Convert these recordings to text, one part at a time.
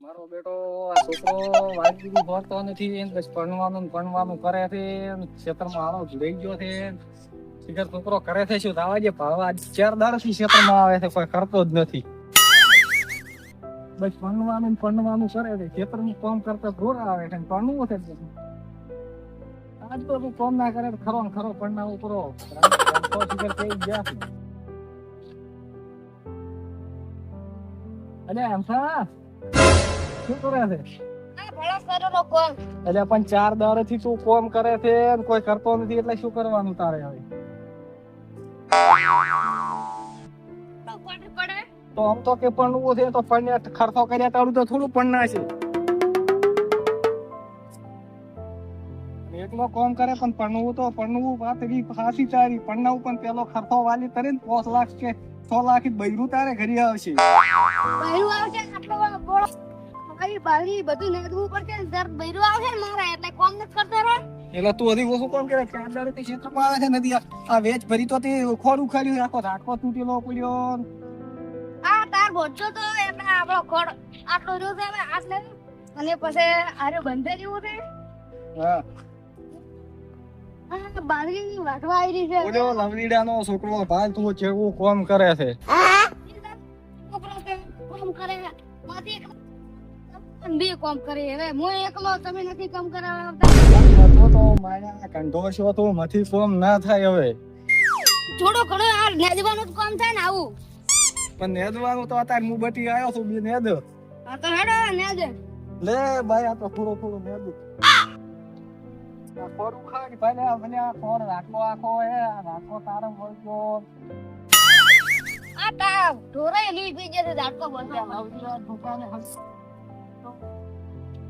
મારો બેટો આ છોકરો વાંચી ભણતો નથી, બસ ભણવાનું કરે છે. ક્ષેત્રમાં આવો લઈ ગયો છે. શિખર છોકરો કરે છે શું? આવા જે ભાવા 4 દાડાથી ક્ષેત્રમાં આવે છે, કોઈ કરતો જ નથી. બસ ભણવાનું કરે છે. ક્ષેત્રનું કામ કરતા ઘોર આવે છે. ભણવું છે આજ તો તું કામ ના કરે ખરો ને ખરો ભણનાવું કરો. શિખર કઈ ગયા છે. અરે એમ થા શું કરે છે? એટલે પણ 4 દાડાથી તું કોમ કરે છે ને કોઈ કરતો નથી, એટલે શું કરવાનું તારે હવે? તો આમ તો કે ભણવું છે તો પણ ખર્ચો કર્યા તારું તો થોડું ભણના છે. એકલો કોમ કરે પણ ભણવું વાત એવી ફાસી તારી. ભણનાવું પણ પેલો ખર્ચો વાલી કરે ને 5 લાખ કે 6 લાખ બૈરું તારે ઘરે આવશે. એટલે તું હજી ઓછું કોમ કરે? 4 દાડાથી ક્ષેત્રમાં આવે છે નથી. આ વેચ ભરી તો તે ખોર ઉખાડ્યું, આખો ઝાટકો તૂટેલો પડ્યો. અને પછી આરે બંધે જેવું છે. હા બાંધણી વાટવા આવી રહી છે. ઓલો લવલીડાનો છોકરો ભાઈ તું કેવું કોમ કરે છે? કામ કરે માથી બે કામ કરે. હવે હું એકલો, તમે નથી કામ કરાવતા. તો માયા કંઠો છો તો મથી કોમ ના થાય. હવે થોડો ઘણો આ નેદવાનું જ કામ થાય ને આવું. પણ નેદવાનું તો અત્યારે હું બટી આવ્યો છું બે નેદ. હા તો હેડો નેદ. લે ભાઈ આ તો થોડો નેદ. આ ખોરું ખાઈ ભાઈ આ મને આ ખોર રાખો આખો એ રાખો તારો બોલજો. આ તા ઢોરાય લીજ બીજે છે ઝાટકો બોલતા. લવલીડા દુકાને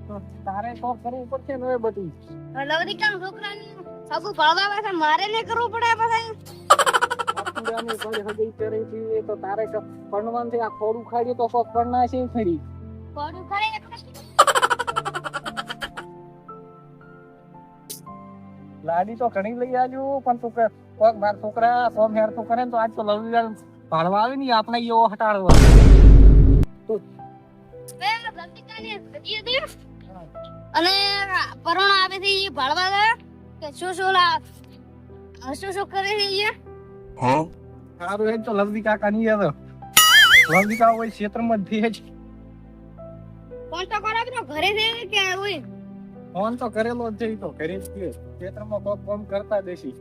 તો તારે તો કરવું પડશે ને એ બધું. લવરિકા છોકરાને સગું ભળવા છે, મારે ને કરવું પડે પછી. તો તારે ભણવાનું છે. આ ખોરું ખાડી તો કોક ભણના છે ખરી. કોડું કરે લાડી તો ઘણી લઈ આવજો, પણ તું કોક બાર છોકરા કોમ હેર તો કરે ને તો આજ તો લવલીડા ભાડવા આવે ને આપણે એવો હટાડવા. અને પરોણા આવે છે ઈ ભળવા દે કે શું કરે છે ઈ. સારું એ તો લવલી કાકા નહીં આવે. લવલી કાકા હોય ક્ષેત્રમાં જ છે. ફોન તો કરો કે ઘરે છે કે હોય. ફોન તો કરેલો જ છે, ઈ તો ઘરે જ છે. ક્ષેત્રમાં કોક કોમ કરતા દેશી.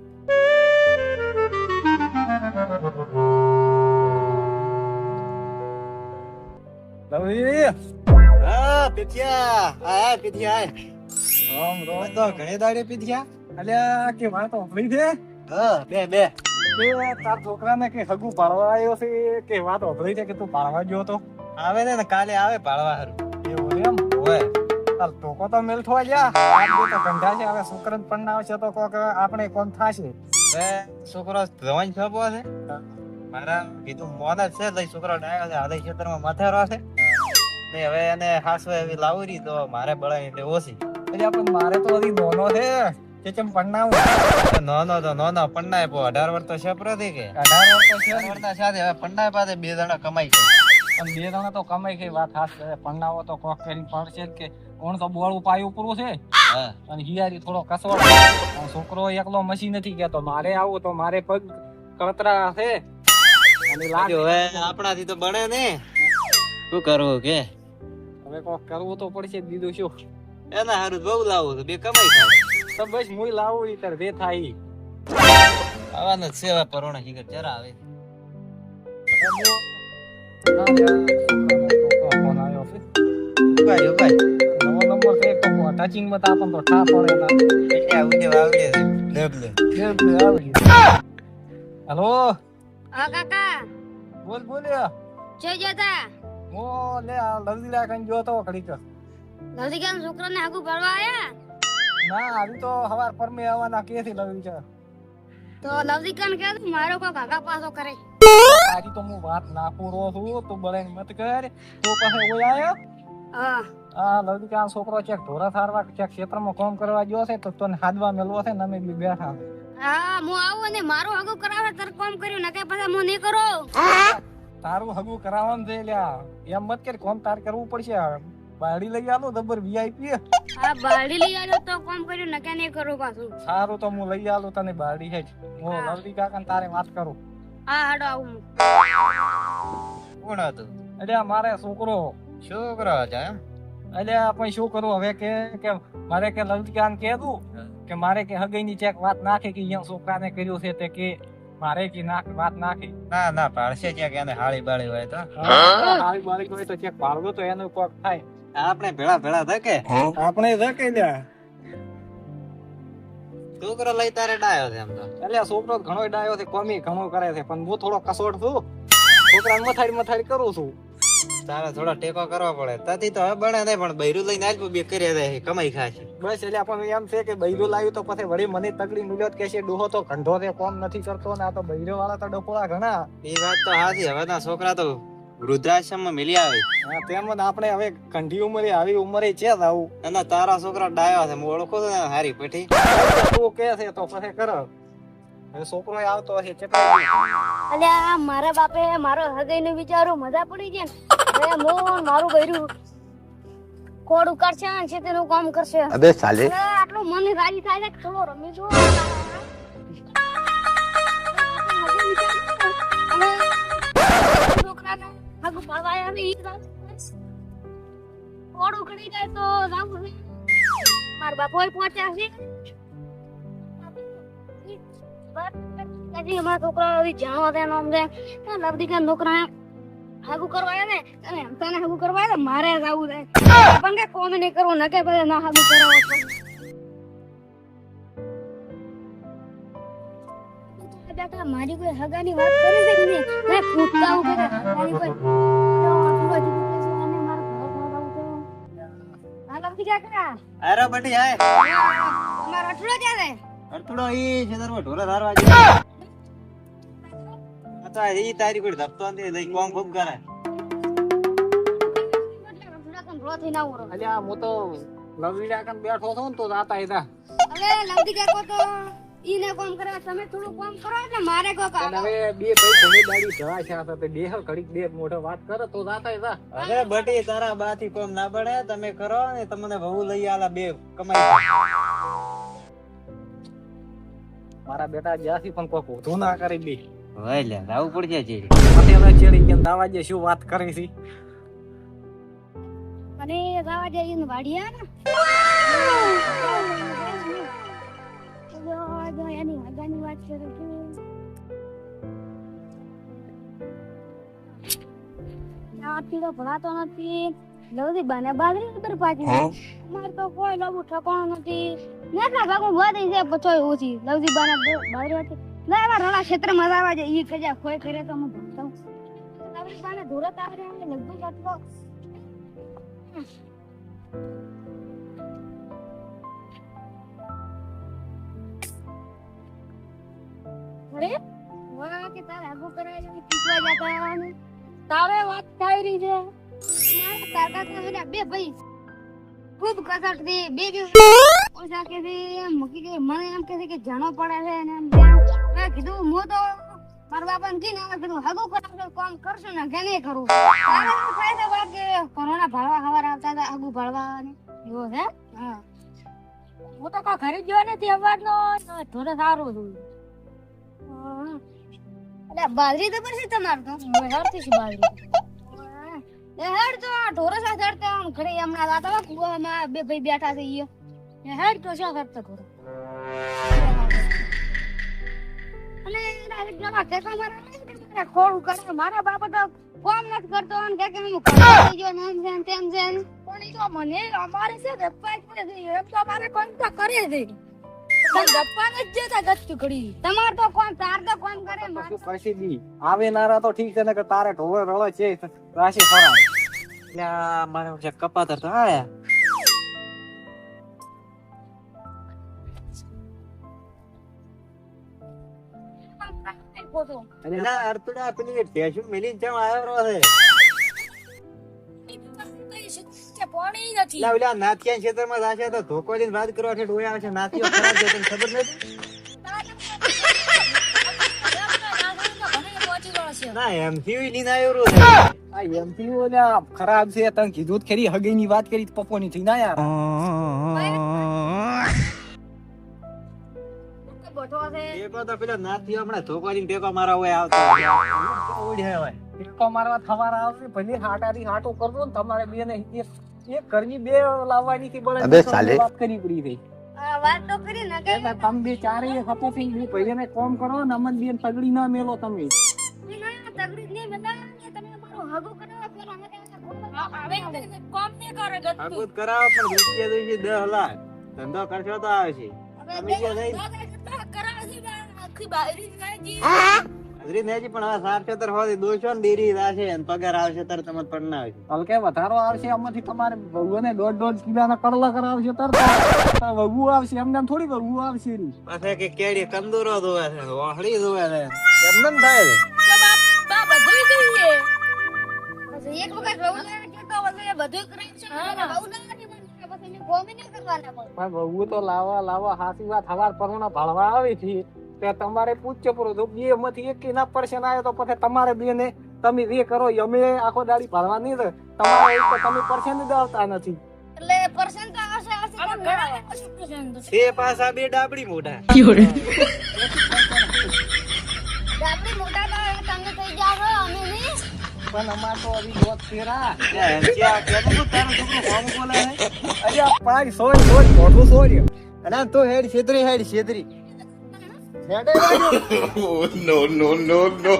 લવલી હા પીઠિયા હા પીઠિયા રામ રામ. તો ઘણે દાડે પીઠિયા અલ્યા કે વાત હોભળી છે? હા બે એ તાર છોકરાને કે હગું પાડવા આવ્યો છે કે વાત હોભળી છે કે તું પાડવા ગયો તો? આવે ને કાલે આવે પાડવા હારું એવું એમ? ઓય ચાલ ટોકો તો મેલ થવા જા. આજ બે તો ધંધા છે. હવે છોકરાને પણ આવશે તો કોક આપણે કોણ થાશે. બે છોકરો જવાન છપો છે મારા કીધું મોન જ છે લઈ છોકરો ડાયો છે હાલે ખેતરમાં માથેરો છે ને હવે એને હાસવે એવી લાવરી તો મારે બળાય એટલે ઓછી. એટલે પણ મારે તો હજી દોનો છે કે કેમ પન્નાવું. નો પન્નાય પો 18 વર્ષ તો છપરો થી કે 18 વર્ષ તો છે 18 વર્ષના સાથે હવે પન્નાય પાસે 2 જણા કમાઈ છે. પણ 2 જણા તો કમાઈ ગઈ વાત હાસ. પન્નાવો તો કોક કરીને પડશે જ કે કોણ તો બોળું પાયું પૂરું છે હા અને હિયારી થોડો કસવાડો. છોકરો એકલો મસી નથી કેતો મારે આવું તો મારે પગ કળતરા છે અને લાગ. હવે આપણાથી તો બને ને શું કરવું કે હવે કોક કરવું તો પડશે. દીધું શું એના હારું બહુ લાવું તો બે કમાઈ થાય તો બસ મુઈ લાવું ઈ તાર જે થાય. આવવાના જ છે હવે પરોણા શીખર જરા આવે ફોન આવ્યો છે. ભાઈ ભાઈ નવો નંબર છે તો ટચિંગ માં તાપન તો ઠા પડે ના. એટલે આવડે ડબલે હેલો હા કાકા બોલ જય જતા ઓ લે આ લવલીડા કઈ ગયો તો ઘડીક. લવરિકા છોકરાને આગુ ભળવા આયા ના આવી તો હવાર પર મે આવવાના કે થી લવલીડા. તો લવરિકા ને કહે મારો કોઈ કાકા પાસો કરે. આજી તો હું વાત ના પૂરો છું તું બળેન મત કર. તો પાસે ઓય આયો હા આ લવલીકા છોકરો ચેક ઢોરા સારવા ચેક ક્ષેત્રમાં કામ કરવા ગયો છે તો તને હાદવા મેલવો છે ને અમે બી બેઠા. હા હું આવું અને મારું આગુ કરાવે તાર કામ કર્યું નકે પછી હું નહીં કરું. તારું હગું કરાવવાનું છે લ્યા. એમ મત કે કોમ તાર કરવું પડશે. બાયડી લઈ આલો જબર વીઆઈપી. આ બાળી લઈ આવ્યો તો કામ કર્યું ને કે નહીં કરું પાછું. સારું તો હું લઈ આલું તને બાયડી છે જ. હું લવરી કાકા ને તારે વાત કરું. હા હાડો આવું હું. કોણ હતું? એટલે આ મારે છોકરો. છોકરો હતો એમ? એટલે પણ શું કરું હવે કે મારે કે લવરી કાકા કહેતું કે મારે કે હગઈની ચેક વાત નાખે કે અહીંયા છોકરાને કર્યું છે તે કે મારે કે વાત નાખી. ના ના પાડશે ક્યાંક એને હાળી બાળી હોય તો. હારી બારી હોય તો ચેક પાડવો તો એનું કોક થાય. આપણે ભેળા ભેળા ધકે આપણે ધકે લ્યા. છોકરો લઈ તારે ડાયો છે એમ તો. એટલે છોકરો ઘણો ડાયો છે, કોમી ઘણો કરે છે, પણ હું થોડો કસોટ છું. છોકરાને મથાડી કરું છું. તારે થોડો ટેકો કરવો પડે. તાથી તો હવે બને નહીં, પણ બૈરું લઈને આજ બે કરી દે કમાઈ ખાશે. બસ એટલે પણ એમ છે કે બૈરું લાવ્યું તો પછી વળી મને તકડી મિલ્યો કે છે ડોહો તો ઘંટો છે, કોમ નથી કરતો ને આ તો બૈરો વાળા તો ડફોળા ઘણા. એ વાત તો હાચી. હવે ના છોકરા તો વૃદ્ધાશ્રમમાં મિલી આવે. હા, તેમ જ આપણે હવે કંઠી ઉંમરે આવી ઉંમરે છે જ આવું. અને તારા છોકરા ડાયો છે, હું ઓળખું છું ને હારી પેઠી. તું કે છે તો પછી કર. હવે છોકરો આવતો હશે ચેટલા. અલ્યા મારા બાપે મારો હગાઈનું વિચારું મજા પડી જાય ને હવે હું મારું બૈરું કોડ ઉકાળશે ને છે તેનું કામ કરશે. અબે સાલે હવે આટલું મને રાજી થાય છે કે થોડો રમી જો. અને છોકરાને હગું પાડવા આવી કોડ ઉકળી જાય તો જાવું છે. મારા બાપો પહોંચ્યા છે. અમારા છોકરા જાણવા દે નામ દે લવદી કે છોકરા હાગુ કરવા ને અને તને હાગુ કરવા ને મારે જાવું દે પણ કે કોમ નહીં કરવું ન કે પછી ના હાગુ કરાવો બેટા મારી કોઈ હગાની વાત કરી છે કે નહીં મેં પૂછતા હું કે મારી કોઈ આ લવદી કાકા અરે બટી આય. મારો અઠડો ક્યાં છે? અડથડો ઈ ખેતરમાં ઢોરા ધારવા જાય. આ તો ઈ તારી કોઈ ધપતો નથી, લઈ કોમ ખૂબ કરે. અલ્યા હું તો લવરી કાકા બેઠો છું ને તો જાતા હતા. હવે લવદી કાકો તો ઈને કામ કરે તમે થોડું કામ કરો એટલે મારે કો કામ. અને હવે બે ભાઈ ઘણી દાડી જવા છે તો બે ઘડીક બે મોઢો વાત કરે તો જાતા હતા. અરે બટી તારા બાથી કોમ ના પડે, તમે કરો ને તમને વહુ લઈ આલા બે કમાઈ. મારા બેટા જ્યાંથી પણ કોઈ ભૂતું ના કરી દે. હોય લે લાવું પડશે છે. મને હવે ચડી ગયા દાવા જે શું વાત કરી છે. અને જાવા જઈએ ને વાડિયા ને જો એની હગાની વાત કરે છે. આથી તો ભણાતો નથી. લવદી બાને બાજરી ઉતર પાછી મારે તો કોઈ લવું ઠકાણું નથી. નેખા ભાગું વધી છે પછોય ઓછી લવદી બાને બાજરી હતી ના એવા રણા ક્ષેત્રમાં આવવા જાય ઈ કજા કોઈ કરે તો હું ભણતો લવદી બાને ધોરત આવે લગભગ આટલો અરે વાહ કે તારે આગુ કરાય પીછવા જતા ને તારે વાત થઈ રહી છે. મારા કાકા તો બે ભાઈ ખૂબ કસટ થી બે ઓછા કે મૂકી કે મને એમ કે કે જાણો પડે છે ને એમ મેં કીધું હું તો મારા બાપા ને કીધું કીધું હગું કરાવજો કામ કરશું ને કે નહીં કરું. તારે શું થાય છે વાત કે કોરોના ભાળવા ખબર આવતા હતા હગું ભાળવા ને એવો છે. હા હું તો કોઈ ઘરે ગયો નથી અવાજ નો થોડો સારું છું. અરે બાજરી તો પડશે તમારે તો હેડતી છે બાજરી એ હેડ તો ઢોરો સાથે હેડતા આમ ઘરે હમણાં રાતા કુવામાં બે ભાઈ બેઠા છે ઈ હેડ તો શું કરતા ઘોડો અને રાઈટ જમા ટેકા મારા ખોડું કરે મારા બાપા તો કોમ નથી કરતો અને કે હું કરી ગયો ને એમ છે તેમ છે પણ ઈ તો મને અમારે છે ગપ્પા જ પડે એમ તો મારે કોમ તો કરે છે ગપ્પા ને જ જતા ગચ્ચું કરી તમાર તો કોમ તાર તો કોમ કરે શું કરશી દી આવે નારા તો ઠીક છે ને કે તારે ઢોળે રળે છે રાશી ફરાય એટલે આ મારે જે કપાતર તો આયા. અરે ના અર્તુડા પેલી ટેશુ મેલીન ચમ આવ્યો છે. પાણી નથી લા ઓલા નાથિયા ક્ષેત્રમાં જાશે તો ધોકો દઈને વાત કરવા છે ડોયા આવશે નાથિયો ખરાબ છે તને ખબર નથી. ના એમ થી લઈને આવ્યો રો આ એમપી ઓલા ખરાબ છે તને કીધું જ ખરી હગીની વાત કરી પપ્પોની થઈ ના યાર બોટો છે ટેકો તો પેલો નાથી હમણાં ધોકાની ટેકો મારા હોય આવતો ઓઢ્યા હોય ટેકો મારવા થવાર આવશે ભલે હાટારી હાટો કરજો ને તમારે બે ને એક ઘરની બે લાવવાની થી બળે વાત કરી પડી થઈ આ વાત તો કરી ને કે એટલે તમે બે ચારે હતો થઈ ગયું પહેલે ને કોમ કરો ને અમન બેન તગડી ના મેલો તમે તગડી ને બધા તમે મારો હગો કરાવો પેલો અમે આવે કોમ ને કરે ગતું આગુત કરાવો પણ રૂપિયા દઈશું 10 લાખ ધંધો કરશો તો આવશે તમે જે નહીં આખી બાયરી નાજી હાજરી નેજી પણ હવે 7 હોદી દોશો ને ડેરી રાશે અને પગાર આવશે તાર તમને પણ ના આવશે હલકે વધારો આવશે આમાંથી તમારે વહુને 1.5 કિલોના કડલા કરાવશે તર વહુ આવશે એમને એમ થોડી વહુ આવશે રી પાછા કે કેડી કંદુરો ધોવે છે વાહડી ધોવે છે એમને એમ થાય છે બા બધું જોઈએ પછી એક વખત રહું કેતો વગર બધું કરાય છે બહુ ના પછી ને ગોમી ન કરવાના પણ પણ વહુ તો લાવા હાસી વાત હવાર પરોણા ભાળવા આવી છે તે તમારે પૂછ્ય પૂરો તો બે માંથી એક ના પરસેન્ટ આવ્યો તો પછી તમારે બે ને તમે જે કરો અમે આખો દાડી ભાળવા નહીં તો તમારે એક તો તમે પરસેન્ટ જ આવતા નથી એટલે પરસેન્ટ તો આવશે પણ ઘણા પરસેન્ટ તે પાછા બે ડાબડી મોઢા આપણી મોટા તો તમે થઈ જાવ અમે નહીં પણ અમાર તો અભી જોત ફેરા ક્યાં કેતું તારું છોકરો કોમ બોલે છે અરે પાય સોય મોઢું સોય અને તો હેડ છેતરી હેડે no, no, no, no.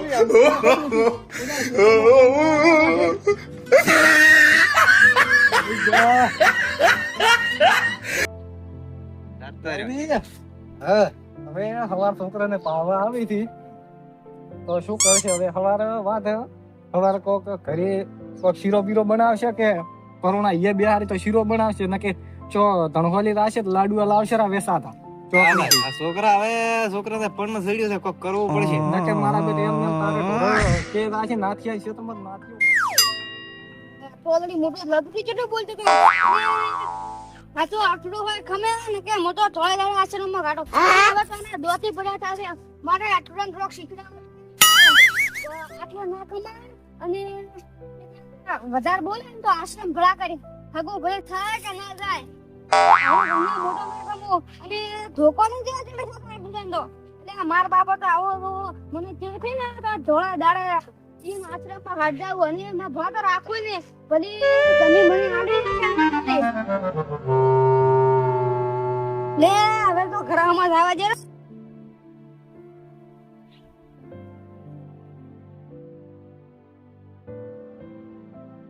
હવે હવાર છોકરાને પાવા આવી હતી તો શું કરશે હવે હવાર કોક ઘરે કોક શીરો બીરો બનાવશે કે પરોણા એ બિહારી તો શીરો બનાવશે ને કે ચો ધણહોલી લાવશે તો લાડુ લાવશે રા વેસાતા આ છોકરા હવે છોકરાને પણ સડ્યું છે કોક કરવું પડશે ના કે મારા બેટે એમ તારે કે રાશે નાથિયા છે તમાર નાથિયો પોલડી મોટો લગતી ચટો બોલતો કે આ તો આટલું હોય ખમે ને કે મોટો થોડા દાડા આશ્રમમાં ગાડો હવે તને દોતી પડ્યા થાશે મારે આટલું રોક શીખડા આટલું ના કમાય અને વધારે બોલે ને તો આશ્રમ ભલા કરી હગો ભલે થાય કે ના જાય અને ધોકો નહીં દેવા દે તો એટલે માર બાપા તો આવો મને જે થઈ ને ધોળા દાડા ઈ આશ્રમમાં હાડ જાવ અને મેં ભા તો રાખું ને ભલી તમે મને આડે લે હવે તો ઘરમાં જવા દે